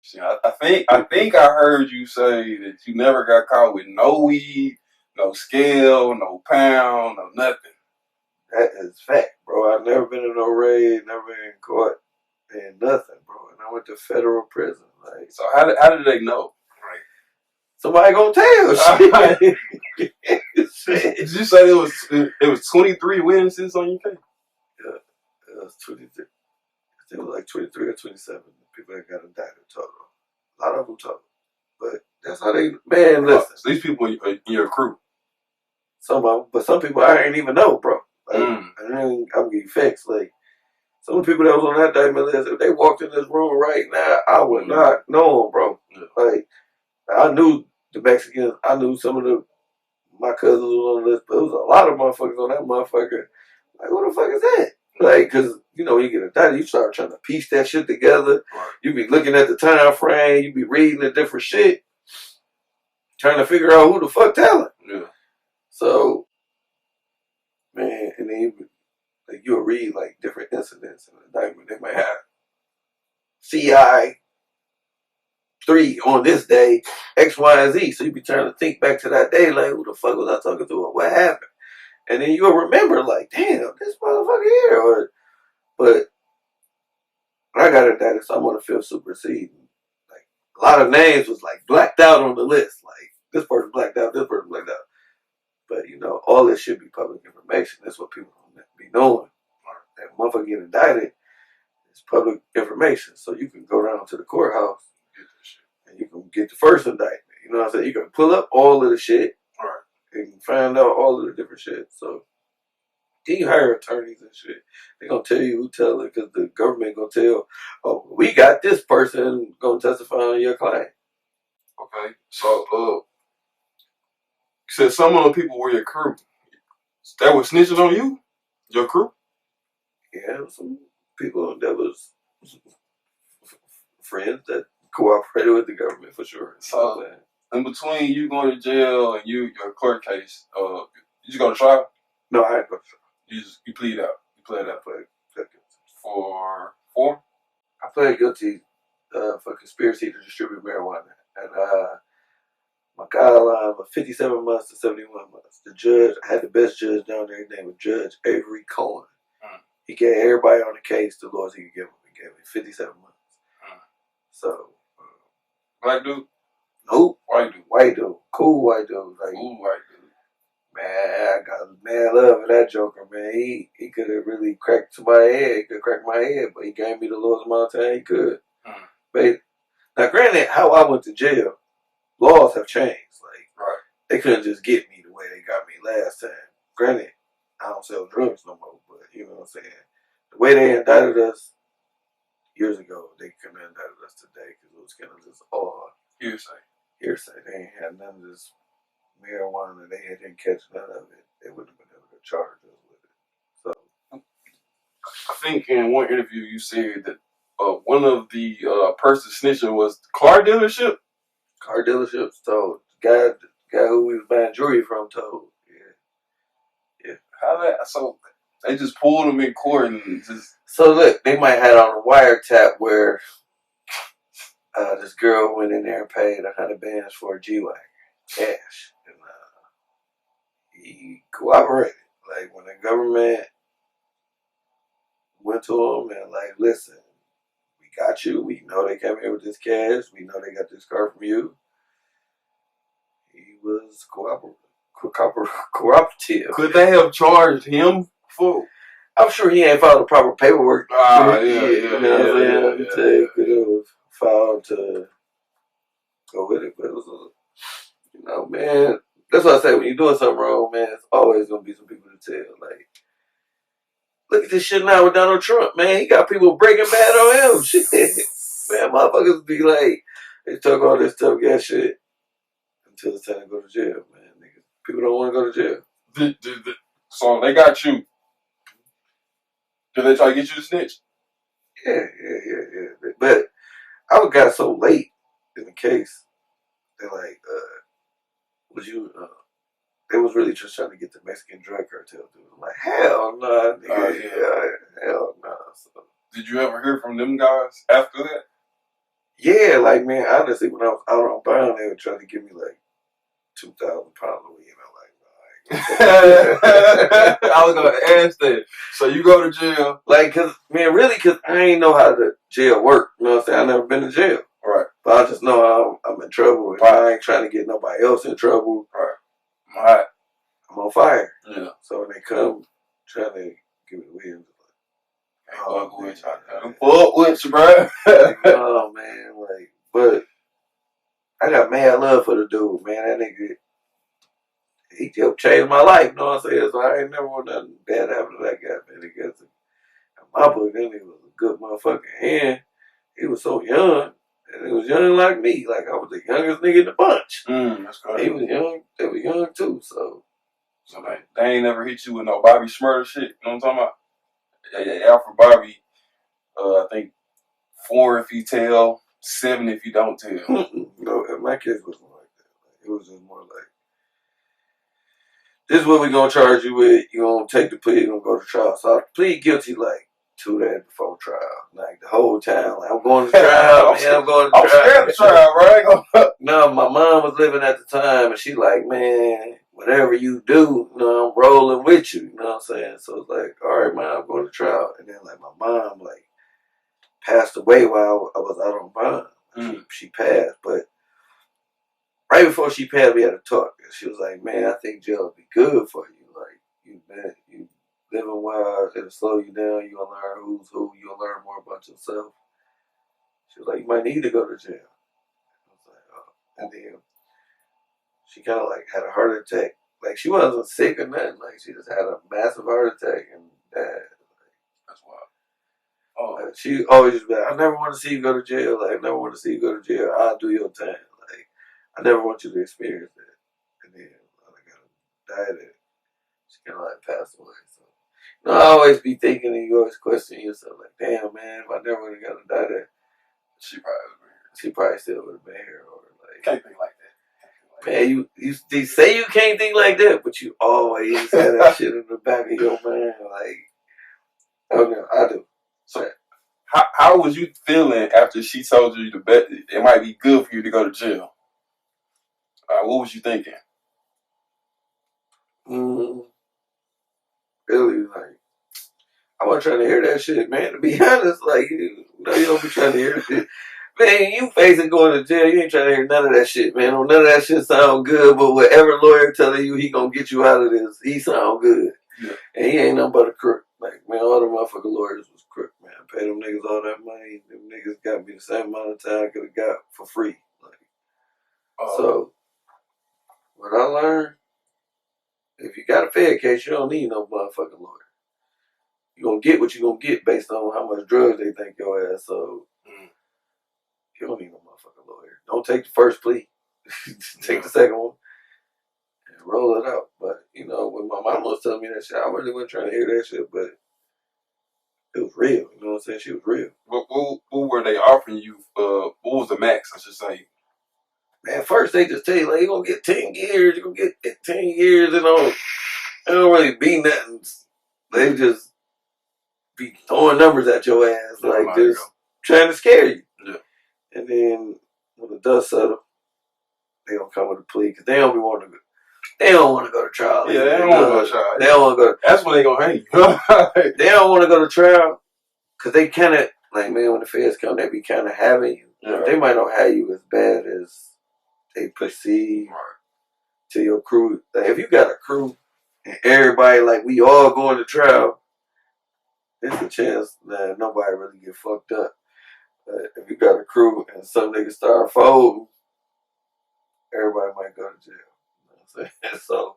See, I think I heard you say that you never got caught with no weed, no scale, no pound, no nothing. That is fact, bro. I've never been in no raid, never been in court, and nothing, bro. And I went to federal prison. Like, So how did they know? Right. Somebody gonna tell shit. Did you say it was 23 witnesses on your case? Yeah, it was 23. I think it was like 23 or 27 people that got indicted total. A lot of them total. But that's how they, man, listen. So these people in your crew. Some of them, but some people I ain't even know, bro. Like, I'm getting facts. Like, some of the people that was on that diamond list, if they walked in this room right now, I would not know them, bro. Yeah. Like, I knew the Mexicans. I knew some of my cousins was on the list, but it was a lot of motherfuckers on that motherfucker. Like, who the fuck is that? Like, cause you know, you get indicted, you start trying to piece that shit together. Right. You be looking at the time frame, you be reading the different shit, trying to figure out who the fuck telling. Yeah. So, man, and then you'll read like different incidents in the indictment. They might have CI 3 on this day, X, Y, and Z. So you be trying to think back to that day, like, who the fuck was I talking to, or what happened? And then you'll remember, like, damn, this motherfucker here. But when I got indicted, so I'm on the fifth supersede. Like, a lot of names was like blacked out on the list. Like, this person blacked out, this person blacked out. But, you know, all this should be public information. That's what people don't be knowing. That motherfucker get indicted, it's public information. So you can go down to the courthouse and you can get the first indictment. You know what I'm saying? You can pull up all of the shit and find out all of the different shit. So then you hire attorneys and shit. They're going to tell you who tell it because the government going to tell, oh, we got this person going to testify on your claim. Okay. So, said some of the people were your crew. That was snitching on you? Your crew? Yeah, some people that was friends that cooperated with the government for sure. So, in between you going to jail and your court case, did you go to trial? No, I didn't go to trial. You plead out. You pled out. Pled guilty. For 4? I pled guilty for conspiracy to distribute marijuana. And my guideline was 57 months to 71 months. The judge, I had the best judge down there. His name was Judge Avery Cohen. He gave everybody on the case the laws he could give him. He gave me 57 months. So, black dude? Nope. White dude. White dude. Cool white dude. Like, cool white dude. Man, I got mad love for that Joker, man. He could have really cracked somebody's head. He could crack my head, but he gave me the lowest amount of time he could. But now, granted, how I went to jail, laws have changed. Like, they couldn't just get me the way they got me last time. Granted, I don't sell drugs no more, but you know what I'm saying. The way they indicted us years ago, they couldn't have indicted us today because it was kind of just all hearsay. They ain't had none of this marijuana. They didn't catch none of it. They wouldn't have been able to charge us with it. So, I think in one interview you said that one of the persons snitching was the car dealership. Car dealerships told the guy who we was buying jewelry from told. Yeah. How that? So they just pulled him in court and just. So look, they might have on a wiretap where this girl went in there and paid 100 bands for a G-Wagon, cash, and he cooperated. Like when the government went to him and like, listen, we got you. We know they came here with this cash. We know they got this car from you. He was cooperative. Could they have charged him for? I'm sure he ain't filed the proper paperwork. They could have filed to go with it, but it was man. That's what I say. When you're doing something wrong, man, it's always gonna be some people to tell. Like, look at this shit now with Donald Trump, man. He got people breaking bad on him. Shit, man, motherfuckers be like, they talk all this tough gas shit until it's time to go to jail, man. People don't want to go to jail. So they got you. Did they try to get you to snitch? Yeah. But I got so late in the case. They're like, was you? They was really just trying to get the Mexican drug cartel dude. I'm like, hell no, nigga. Hell no. So, did you ever hear from them guys after that? Yeah, like, man, honestly, when I was out on bond, they were trying to give me like 2,000 pounds a week. And I'm like, I was gonna ask that. So you go to jail, like, cause man, really, cause I ain't know how the jail work. You know what I'm saying? I never been to jail, right? But I just know I'm in trouble, and I ain't trying to get nobody else in trouble. Right. I'm hot. I'm on fire. Yeah. So when they come trying to give me the wheels, like, fuck with you, bro. Like, no, man, like, but I got mad love for the dude, man. That nigga, he helped change my life, you know what I'm saying? So I ain't never want nothing bad happen to that guy, man. Because in my book, that nigga was a good motherfucker. And he was so young, and he was young like me. Like, I was the youngest nigga in the bunch. That's crazy. He was young, they were young too, so they ain't never hit you with no Bobby Schmurder shit. You know what I'm talking about? Yeah, Alfred Barbie, I think 4 if you tell, 7 if you don't tell. No, in my case wasn't like that. Like, it was just more like, this is what we gonna charge you with. You gonna take the plea, you gonna go to trial. So I plead guilty like 2 days before trial. Like the whole time, like, I'm going to trial, man. I'm going to trial. I'm scared of trial, right? No, my mom was living at the time, and she like, man, whatever you do, you know, I'm rolling with you. You know what I'm saying? So it's like, all right, man, I'm going to trial. And then like my mom like passed away while I was out on bond. She passed, but right before she passed, we had a talk. And she was like, man, I think jail would be good for you. Like, you living wild, it'll slow you down. You'll learn who's who. You'll learn more about yourself. She was like, you might need to go to jail. I was like, oh. And then she kind of like had a heart attack. Like, she wasn't sick or nothing. Like, she just had a massive heart attack and died. That's wild. Oh. Like, she always just be like, I never want to see you go to jail. Like, I never want to see you go to jail. I'll do your time. Like, I never want you to experience that. And then I died. She kind of like passed away. So, you know, I always be thinking, and you always question yourself, like, damn, man, if I never would have got to die there, she probably still would have been here. Or like, can't think like that. Man, you say you can't think like that, but you always have that shit in the back of your mind. Like, oh no, I do. So, how was you feeling after she told you the bet it might be good for you to go to jail? What was you thinking? Really, like, I wasn't trying to hear that shit, man. To be honest, like, you don't be trying to hear shit. Man, you facing going to jail, you ain't trying to hear none of that shit, man. None of that shit sound good, but whatever lawyer telling you he gonna get you out of this, he sound good. Yeah. And he ain't nothing but a crook. Like, man, all the motherfucking lawyers was crook, man. Pay them niggas all that money. Them niggas got me the same amount of time I could have got for free. Like, so, what I learned, if you got a Fed case, you don't need no motherfucking lawyer. You gonna get what you gonna get based on how much drugs they think your ass. So, you don't need no motherfucking lawyer. Don't take the first plea. Take the second one and roll it out. But, you know, when my mom was telling me that shit, I really wasn't trying to hear that shit, but it was real. You know what I'm saying? She was real. What were they offering you? What was the max, I should say? Man, first they just tell you, like, you're going to get 10 years. You're going to get 10 years. And it don't really be nothing. They just be throwing numbers at your ass. Like, just trying to scare you. Yeah. And then when the dust settles, they don't come with a plea because they don't be wanting to go. They don't want to go to trial. Yeah, they don't want to go to trial. They don't want to go. That's when they gonna hang you. They don't want to go to trial because they kind of like, man, when the feds come, they be kind of having you. Yeah. They might not have you as bad as they perceive to your crew. Like, if you got a crew and everybody like we all going to trial, there's a chance that nobody really get fucked up. But if you got a crew and some niggas start folding, everybody might go to jail. You know what I'm saying? So.